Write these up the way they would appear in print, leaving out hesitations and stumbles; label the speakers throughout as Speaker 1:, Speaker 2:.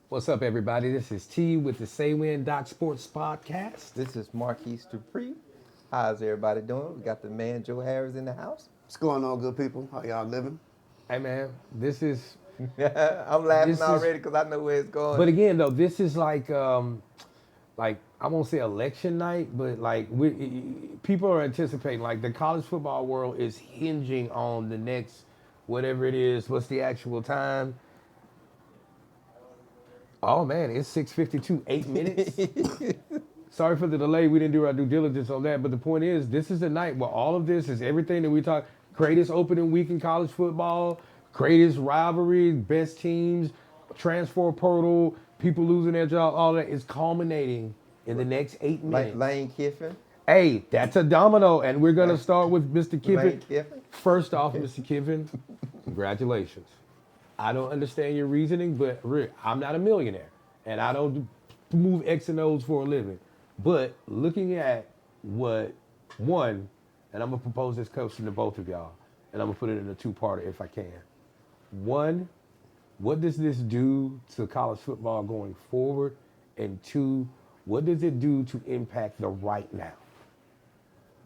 Speaker 1: What's up, everybody? This is T with the Say Win Doc Sports Podcast.
Speaker 2: This is Marquise Dupree. How's everybody doing? We got the man Joe Harris in the house.
Speaker 3: What's going on, good people? How y'all living?
Speaker 1: Hey, man, this is.
Speaker 2: I'm laughing
Speaker 1: This is-
Speaker 2: already because I know where it's going.
Speaker 1: But again, though, this is like I won't say election night, but people are anticipating. Like the college football world is hinging on the next, whatever it is. What's the actual time? Oh man, it's 6:52, 8 minutes. Sorry for the delay. We didn't do our due diligence on that. But the point is, this is the night where all of this is everything that we talk. Greatest opening week in college football, greatest rivalry, best teams, transfer portal, people losing their job, all that is culminating in the next 8 minutes.
Speaker 2: Lane Kiffin.
Speaker 1: Hey, that's a domino, and we're gonna start with Mr. Kiffin.
Speaker 2: Lane Kiffin.
Speaker 1: First off, Mr. Kiffin, congratulations. I don't understand your reasoning, but Rick, I'm not a millionaire, and I don't move X and O's for a living. But looking at and I'm gonna propose this question to both of y'all, and I'm gonna put it in a two-parter if I can. One, what does this do to college football going forward? And two, what does it do to impact the right now?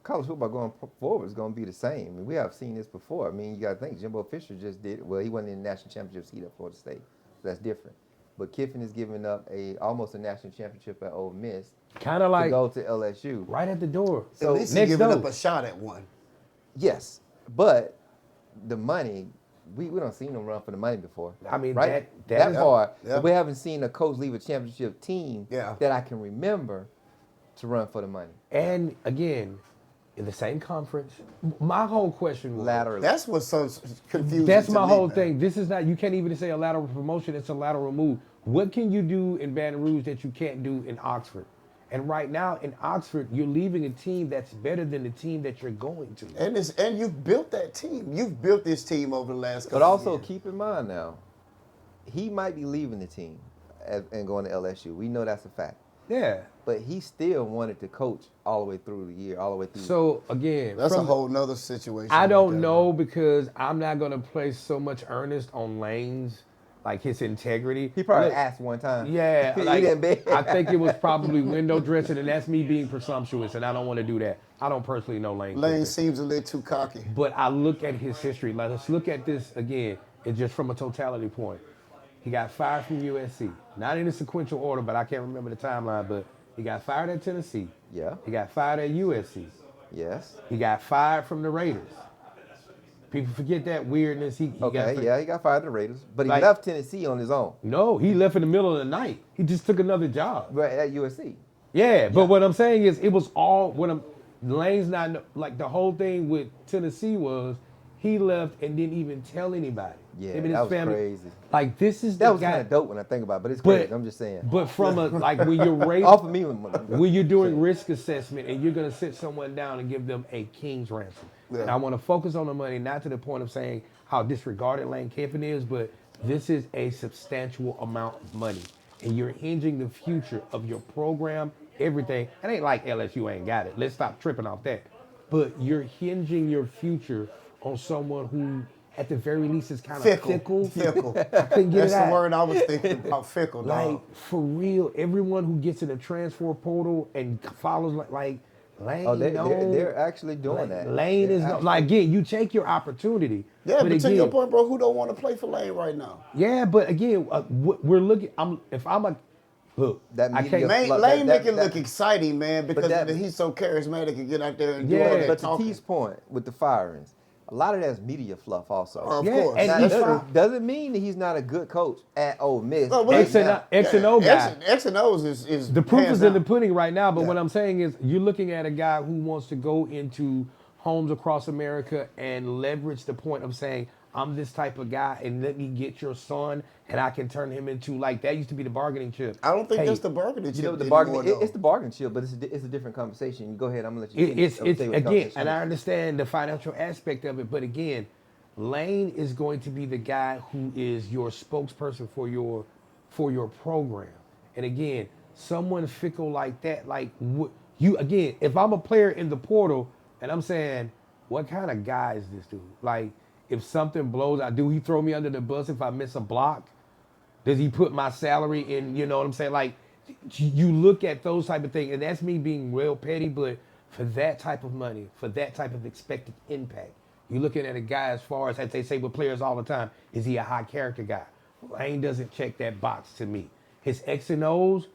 Speaker 2: College football going forward is going to be the same. I mean, we have seen this before. I mean, you got to think Jimbo Fisher just did. Well, he wasn't in the national championships. He at Florida State, so that's different. But Kiffin is giving up almost a national championship at Ole Miss
Speaker 1: Kind of
Speaker 2: to
Speaker 1: like
Speaker 2: go to LSU.
Speaker 1: right at the door.
Speaker 2: So
Speaker 3: At least
Speaker 1: next
Speaker 3: he's giving
Speaker 1: door.
Speaker 3: up a shot at one.
Speaker 2: Yes, but the money. We don't seen him run for the money before.
Speaker 1: I mean,
Speaker 2: right?
Speaker 1: that is-
Speaker 2: hard.
Speaker 3: Yeah.
Speaker 2: We haven't seen a coach leave a championship team
Speaker 3: Yeah.
Speaker 2: that I can remember to run for the money.
Speaker 1: And again, in the same conference, my whole question was
Speaker 2: Laterally.
Speaker 3: That's what's so confusing.
Speaker 1: that's
Speaker 3: to
Speaker 1: my
Speaker 3: me,
Speaker 1: whole
Speaker 3: man.
Speaker 1: thing. This is not, you can't even say a lateral promotion, it's a lateral move. What can you do in Baton Rouge that you can't do in Oxford? And right now in Oxford, you're leaving a team that's better than the team that you're going to.
Speaker 3: And you've built that team. You've built this team over the last couple
Speaker 2: But also
Speaker 3: of years.
Speaker 2: keep in mind now, he might be leaving the team and going to LSU. We know that's a fact.
Speaker 1: Yeah.
Speaker 2: But he still wanted to coach all the way through the year, all the way through.
Speaker 1: So again,
Speaker 3: That's a
Speaker 1: from-
Speaker 3: whole nother situation.
Speaker 1: I
Speaker 3: right
Speaker 1: don't
Speaker 3: there,
Speaker 1: know
Speaker 3: man.
Speaker 1: because I'm not going to place so much earnest on Lane's, like his integrity.
Speaker 2: he probably
Speaker 1: Look,
Speaker 2: asked one time.
Speaker 1: Yeah,
Speaker 2: He
Speaker 1: like,
Speaker 2: didn't beg.
Speaker 1: I think it was probably window dressing, and that's me being presumptuous, and I don't want to do that. I don't personally know Lane.
Speaker 3: Lane
Speaker 1: Kiffin.
Speaker 3: seems a little too cocky.
Speaker 1: But I look at his history. Like, let's look at this again. It's just from a totality point. He got fired from USC. Not in a sequential order, but I can't remember the timeline. But he got fired at Tennessee.
Speaker 2: Yeah.
Speaker 1: He got fired at USC.
Speaker 2: Yes.
Speaker 1: He got fired from the Raiders. People forget that weirdness. He
Speaker 2: Okay,
Speaker 1: got
Speaker 2: yeah, he got fired at the Raiders. But he
Speaker 1: Like-
Speaker 2: left Tennessee on his own.
Speaker 1: No, he left in the middle of the night. He just took another job.
Speaker 2: Right at USC.
Speaker 1: Yeah, but what I'm saying is, it was all Lane's not like the whole thing with Tennessee was he left and didn't even tell anybody.
Speaker 2: Yeah,
Speaker 1: Him and
Speaker 2: that
Speaker 1: his
Speaker 2: was
Speaker 1: family.
Speaker 2: crazy.
Speaker 1: Like this is
Speaker 2: That
Speaker 1: the
Speaker 2: was
Speaker 1: guy.
Speaker 2: kind of dope when I think about it, but it's
Speaker 1: But-
Speaker 2: crazy. I'm just saying.
Speaker 1: But from a like when you're raised,
Speaker 2: Off of me.
Speaker 1: when you're doing risk assessment and you're gonna sit someone down and give them a king's ransom.
Speaker 3: Yeah.
Speaker 1: And I want to focus on the money, not to the point of saying how disregarded Lane Kiffin is, but this is a substantial amount of money, and you're hinging the future of your program, everything. It ain't like LSU ain't got it. Let's stop tripping off that. But you're hinging your future on someone who, at the very least, is kind of
Speaker 3: Fickle.
Speaker 1: fickle.
Speaker 3: Fickle.
Speaker 1: I couldn't get
Speaker 3: That's
Speaker 1: it
Speaker 3: the
Speaker 1: out.
Speaker 3: word I was thinking about. Fickle,
Speaker 1: Like,
Speaker 3: dog.
Speaker 1: for real, everyone who gets in the transfer portal and follows like Lane,
Speaker 2: Oh, they're
Speaker 1: no.
Speaker 2: actually doing
Speaker 1: Like,
Speaker 2: that.
Speaker 1: Lane
Speaker 2: They're
Speaker 1: is no,
Speaker 2: actually-
Speaker 1: like again, you take your opportunity.
Speaker 3: Yeah, but to
Speaker 1: again,
Speaker 3: your point, bro, who don't want to play for Lane right now?
Speaker 1: yeah, but again, we're looking. If I'm a look,
Speaker 2: That
Speaker 1: I
Speaker 2: media
Speaker 1: can't.
Speaker 2: Lane-
Speaker 3: Lane
Speaker 2: that-
Speaker 3: make it
Speaker 2: that-
Speaker 3: look exciting, man, because
Speaker 2: that-
Speaker 3: he's so charismatic and get out there and do
Speaker 1: Yeah,
Speaker 3: all that
Speaker 2: But to
Speaker 3: talking.
Speaker 2: T's point with the firings, a lot of that's media fluff also.
Speaker 3: Of
Speaker 1: Yeah,
Speaker 3: course.
Speaker 1: and
Speaker 2: Now,
Speaker 1: he's
Speaker 2: doesn't mean that he's not a good coach at Ole Miss.
Speaker 3: No, but
Speaker 1: X and
Speaker 2: now.
Speaker 1: X and O guy.
Speaker 3: X and O's is
Speaker 1: The proof
Speaker 3: hands
Speaker 1: is in the
Speaker 3: down.
Speaker 1: pudding right now, but
Speaker 3: Yeah.
Speaker 1: what I'm saying is you're looking at a guy who wants to go into homes across America and leverage the point of saying, I'm this type of guy and let me get your son and I can turn him into, like, that used to be the bargaining chip.
Speaker 3: I don't think
Speaker 1: Hey,
Speaker 3: that's the bargaining
Speaker 2: You know
Speaker 3: chip
Speaker 2: the
Speaker 3: anymore,
Speaker 2: bargain.
Speaker 3: though.
Speaker 2: It's the bargain chip, but it's a different conversation. Go ahead. I'm gonna let you.
Speaker 1: It's
Speaker 2: finish. I'm gonna tell you what the
Speaker 1: again,
Speaker 2: conversation
Speaker 1: and
Speaker 2: is.
Speaker 1: I understand the financial aspect of it, but again, Lane is going to be the guy who is your spokesperson for your program. And again, someone fickle like that, like you again, if I'm a player in the portal and I'm saying, what kind of guy is this dude? Like, if something blows, do he throw me under the bus if I miss a block? Does he put my salary in? You know what I'm saying? Like, you look at those type of things, and that's me being real petty, but for that type of money, for that type of expected impact, you're looking at a guy as far as they say with players all the time, is he a high character guy? Lane doesn't check that box to me. His X and O's,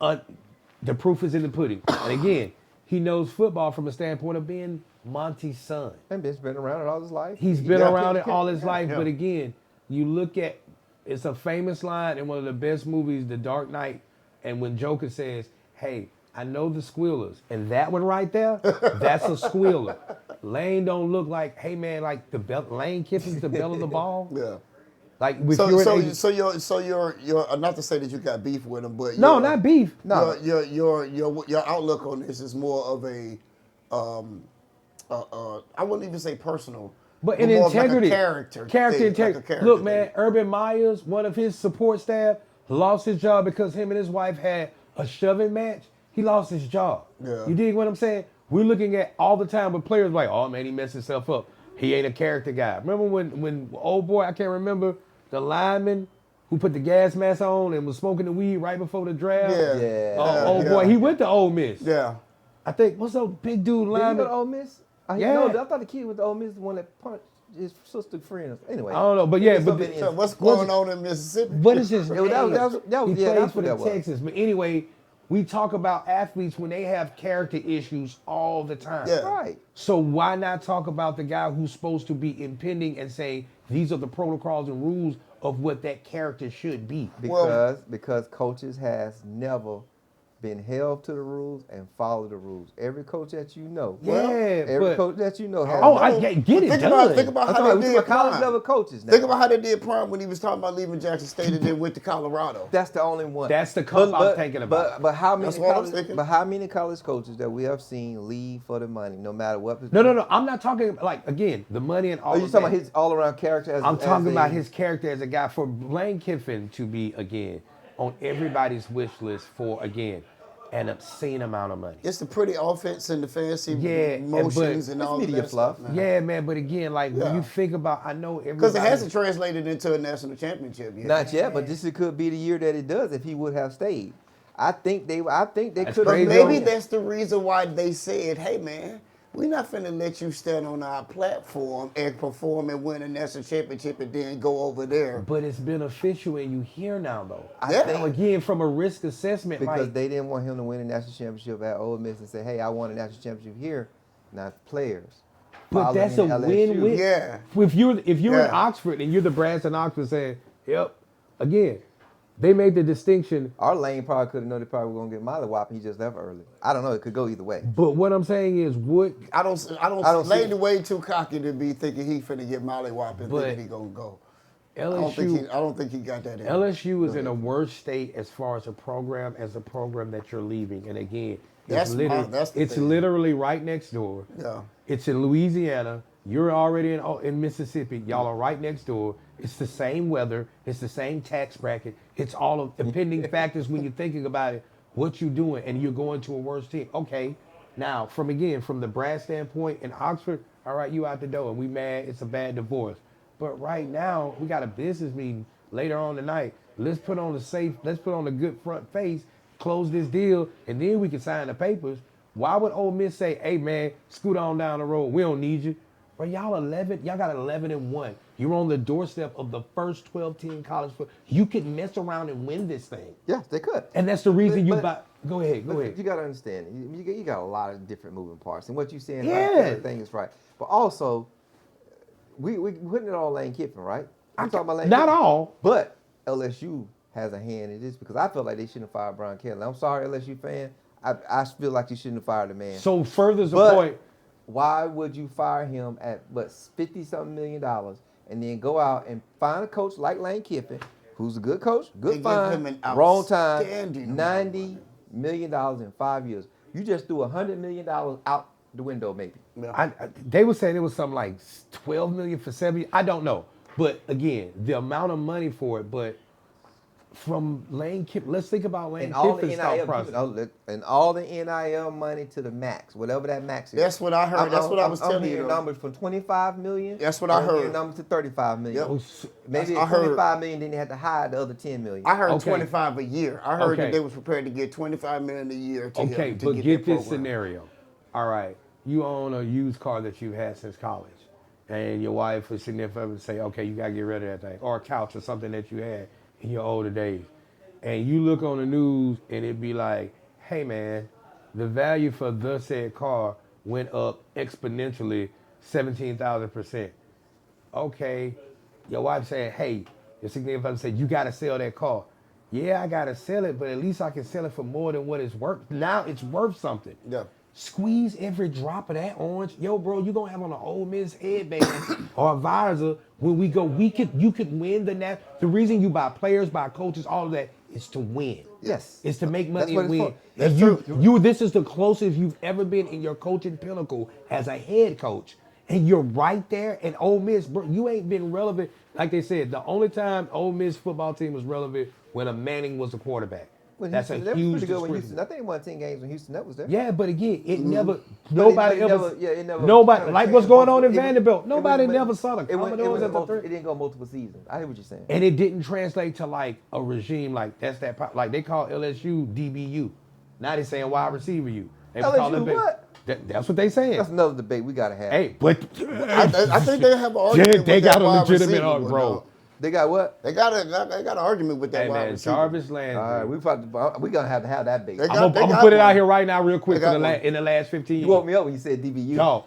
Speaker 1: the proof is in the pudding. And again, he knows football from a standpoint of being Monty's son.
Speaker 2: And Ben's been around it all his life.
Speaker 1: He's been
Speaker 2: Yeah.
Speaker 1: around it all his life,
Speaker 3: yeah.
Speaker 1: but again, you look at, it's a famous line in one of the best movies, The Dark Knight, and when Joker says, hey, I know the squealers, and that one right there, that's a squealer. Lane don't look like, hey man, like Lane Kiffin's the bell of the ball.
Speaker 3: Yeah.
Speaker 1: Like with
Speaker 3: So,
Speaker 1: your
Speaker 3: so,
Speaker 1: age-
Speaker 3: so you're not to say that you got beef with him, but
Speaker 1: no, not beef.
Speaker 2: No.
Speaker 3: Your outlook on this is more of a, I wouldn't even say personal,
Speaker 1: But in
Speaker 3: more of
Speaker 1: integrity,
Speaker 3: like a character thing,
Speaker 1: integrity.
Speaker 3: like a character
Speaker 1: Look, man,
Speaker 3: thing.
Speaker 1: Urban Meyers, one of his support staff, lost his job because him and his wife had a shoving match. He lost his job.
Speaker 3: Yeah.
Speaker 1: You dig what I'm saying? We're looking at all the time with players like, oh man, he messed himself up. He ain't a character guy. Remember when old boy, I can't remember, the lineman who put the gas mask on and was smoking the weed right before the draft?
Speaker 3: Yeah.
Speaker 2: Yeah.
Speaker 1: Old boy, he went to Ole Miss.
Speaker 3: Yeah.
Speaker 1: I think, what's up, big dude
Speaker 2: Did he
Speaker 1: lineman?
Speaker 2: go to Ole Miss?
Speaker 1: Yeah.
Speaker 2: No, I thought the kid with the Ole Miss is the one that punched his sister friend. Anyway.
Speaker 1: I don't know, but yeah, but
Speaker 2: something
Speaker 3: So what's
Speaker 1: What's
Speaker 3: going on in Mississippi?
Speaker 1: what is his name?
Speaker 2: that was-
Speaker 1: He
Speaker 2: yeah,
Speaker 1: plays
Speaker 2: that's
Speaker 1: for
Speaker 2: what
Speaker 1: the
Speaker 2: that was.
Speaker 1: Texans. But anyway, we talk about athletes when they have character issues all the time.
Speaker 3: Yeah.
Speaker 2: Right.
Speaker 1: So why not talk about the guy who's supposed to be impending and say these are the protocols and rules of what that character should be?
Speaker 2: Because coaches has never been held to the rules and followed the rules. Every coach that you know, every
Speaker 1: but
Speaker 2: coach that you know has.
Speaker 1: oh, I get it
Speaker 3: Think
Speaker 1: done.
Speaker 3: about
Speaker 2: I'm
Speaker 3: how
Speaker 2: talking
Speaker 3: they
Speaker 2: about
Speaker 3: did
Speaker 2: college
Speaker 3: Prime.
Speaker 2: level coaches now.
Speaker 3: Think about how they did Prime when he was talking about leaving Jackson State and then went to Colorado.
Speaker 2: That's the only one.
Speaker 1: That's the cup I'm thinking about.
Speaker 2: But how many
Speaker 3: That's what I'm
Speaker 2: college,
Speaker 3: thinking.
Speaker 2: but how many college coaches that we have seen leave for the money, no matter what?
Speaker 1: No. I'm not talking like again the money and all.
Speaker 2: Are you
Speaker 1: of
Speaker 2: talking
Speaker 1: that.
Speaker 2: about his all around character?
Speaker 1: I'm talking about his character as a guy. For Lane Kiffin to be again on everybody's wish list for again an obscene amount of money.
Speaker 3: It's the pretty offense and the fancy
Speaker 1: Yeah,
Speaker 3: motions
Speaker 1: but-
Speaker 3: and all
Speaker 2: media
Speaker 3: that
Speaker 2: fluff.
Speaker 3: stuff, man.
Speaker 1: Yeah, man. But again, like when
Speaker 3: Yeah.
Speaker 1: you think about, I know everybody.
Speaker 3: Because it hasn't translated into a national championship yet.
Speaker 2: Not yet, but this could be the year that it does if he would have stayed. I think they
Speaker 1: That's
Speaker 2: could have.
Speaker 1: crazy.
Speaker 3: Maybe that's the reason why they said, hey, man, we're not finna let you stand on our platform and perform and win a national championship and then go over there.
Speaker 1: But it's beneficial, and you hear now though.
Speaker 2: I
Speaker 3: Yeah.
Speaker 2: think
Speaker 1: Again, from a risk assessment,
Speaker 2: because
Speaker 1: like
Speaker 2: they didn't want him to win a national championship at Ole Miss and say, "Hey, I won a national championship here." Not players.
Speaker 1: but
Speaker 2: Following
Speaker 1: that's a
Speaker 2: in LSU.
Speaker 1: win-win.
Speaker 3: Yeah.
Speaker 1: If you're in
Speaker 3: Yeah.
Speaker 1: Oxford and you're the brass in Oxford saying, "Yep," again, they made the distinction.
Speaker 2: Our Lane probably could have known they probably were gonna get Molly Whop and he just left early. I don't know. It could go either way.
Speaker 1: But what I'm saying is, what
Speaker 3: I don't
Speaker 2: don't see
Speaker 3: Lane
Speaker 2: it.
Speaker 3: way too cocky to be thinking he finna get mollywhopped and
Speaker 1: But
Speaker 3: thinking he gonna go. I
Speaker 1: LSU
Speaker 3: don't think he got that in.
Speaker 1: LSU is in a worse state as far as a program that you're leaving. And again,
Speaker 3: That's the
Speaker 1: it's
Speaker 3: thing.
Speaker 1: literally right next door.
Speaker 3: Yeah.
Speaker 1: It's in Louisiana. You're already in Mississippi. Y'all are right next door. It's the same weather. It's the same tax bracket. It's all of the pending factors when you're thinking about it. What you doing, and you're going to a worse team. Okay, now from the brass standpoint in Oxford, all right, you out the door, and we mad. It's a bad divorce. But right now, we got a business meeting later on tonight. Let's put on a good front face, close this deal, and then we can sign the papers. Why would Ole Miss say, hey man, scoot on down the road, we don't need you? But y'all got 11-1. You're on the doorstep of the first 12-team college football. You could mess around and win this thing.
Speaker 2: Yes, they could.
Speaker 1: And that's the reason
Speaker 2: But-
Speaker 1: go ahead.
Speaker 2: You got to understand, you got a lot of different moving parts, and what you're saying,
Speaker 1: Yeah.
Speaker 2: right, everything is right. But also, we putting it on Lane Kiffin, right? I'm talking about Lane
Speaker 1: Not
Speaker 2: Kiffin.
Speaker 1: all.
Speaker 2: But LSU has a hand in this because I feel like they shouldn't have fired Brian Kelly. I'm sorry, LSU fan. I feel like you shouldn't have fired the man.
Speaker 1: So furthers the
Speaker 2: But
Speaker 1: point.
Speaker 2: why would you fire him at $50-something million and then go out and find a coach like Lane Kiffin, who's a good coach,
Speaker 3: They
Speaker 2: good
Speaker 3: give
Speaker 2: fine,
Speaker 3: him an
Speaker 2: wrong time,
Speaker 3: outstanding amount of
Speaker 2: $90 million in 5 years. You just threw $100 million out the window, maybe.
Speaker 1: They were saying it was something like $12 million for 7 years. I don't know. But again, the amount of money for it, but from Lane Kiffin. Let's think about Lane
Speaker 2: And all the
Speaker 1: Kiffin's thought
Speaker 2: NIL,
Speaker 1: process.
Speaker 2: and all the NIL money to the max, whatever that max is.
Speaker 3: That's what I heard. That's what I was telling
Speaker 2: I'm
Speaker 3: you.
Speaker 2: hearing numbers from 25 million.
Speaker 3: That's what I
Speaker 2: I'm hearing
Speaker 3: heard.
Speaker 2: numbers to 35 million.
Speaker 3: Yep.
Speaker 2: Maybe
Speaker 3: I heard.
Speaker 2: 25 million, then they had to hire the other 10 million.
Speaker 3: I heard
Speaker 1: Okay.
Speaker 3: 25 a year. I heard
Speaker 1: Okay.
Speaker 3: that they was prepared to get 25 million a year to
Speaker 1: Okay,
Speaker 3: help, to
Speaker 1: but
Speaker 3: get
Speaker 1: get
Speaker 3: their
Speaker 1: this
Speaker 3: program.
Speaker 1: scenario. All right, you own a used car that you've had since college, and your wife or significant other say, okay, you got to get rid of that thing, or a couch or something that you had in your older days. And you look on the news and it be like, hey man, the value for the said car went up exponentially 17,000%. Okay, your wife said, hey, your significant other said, you got to sell that car. Yeah, I got to sell it, but at least I can sell it for more than what it's worth. Now it's worth something.
Speaker 3: Yeah.
Speaker 1: Squeeze every drop of that orange. Yo, bro, you gonna have on an Ole Miss headband or a visor when we go. You could win the reason you buy players, buy coaches, all of that is to win.
Speaker 2: Yes.
Speaker 1: It's to make money
Speaker 2: That's
Speaker 1: and
Speaker 2: what
Speaker 1: win.
Speaker 2: it's
Speaker 3: for.
Speaker 1: And
Speaker 3: That's true.
Speaker 1: this is the closest you've ever been in your coaching pinnacle as a head coach. And you're right there. And Ole Miss, bro, you ain't been relevant. Like they said, the only time Ole Miss football team was relevant when a Manning was the quarterback.
Speaker 2: When
Speaker 1: That's
Speaker 2: Houston,
Speaker 1: a
Speaker 2: that was
Speaker 1: huge
Speaker 2: pretty good when
Speaker 1: discrepancy.
Speaker 2: Houston. I think they won 10 games when Houston that was there.
Speaker 1: Yeah, but again, it never.
Speaker 2: But
Speaker 1: Nobody
Speaker 2: it
Speaker 1: ever.
Speaker 2: never- yeah, it never
Speaker 1: nobody
Speaker 2: kinda
Speaker 1: like what's going on in
Speaker 2: transformed.
Speaker 1: Vanderbilt.
Speaker 2: It
Speaker 1: Nobody
Speaker 2: went-
Speaker 1: never saw the
Speaker 2: it went-
Speaker 1: Commodores at the
Speaker 2: It
Speaker 1: three.
Speaker 2: didn't go multiple seasons. I hear what you're saying.
Speaker 1: And it didn't translate to like a regime like that's that. Like they call LSU DBU. Now they saying wide receiver U. They
Speaker 2: LSU
Speaker 1: call it
Speaker 2: what?
Speaker 1: That's what they saying.
Speaker 2: That's another debate we gotta have.
Speaker 1: Hey, but
Speaker 3: I think they have an argument with
Speaker 1: they
Speaker 3: that
Speaker 1: got a
Speaker 3: wide
Speaker 1: legitimate
Speaker 3: receiver,
Speaker 1: argument, bro.
Speaker 3: dog.
Speaker 2: They got what?
Speaker 3: They got an argument with that
Speaker 1: Hey
Speaker 3: wide
Speaker 1: man,
Speaker 3: receiver.
Speaker 1: Jarvis
Speaker 2: All right,
Speaker 1: Landry.
Speaker 2: we're gonna have to have that debate.
Speaker 3: They
Speaker 1: I'm
Speaker 3: got-
Speaker 1: gonna
Speaker 3: got
Speaker 1: put it out
Speaker 3: one.
Speaker 1: here right now, real quick,
Speaker 3: They got one.
Speaker 1: in the last 15
Speaker 2: You
Speaker 1: years.
Speaker 2: woke me up when you said DBU.
Speaker 1: Dog.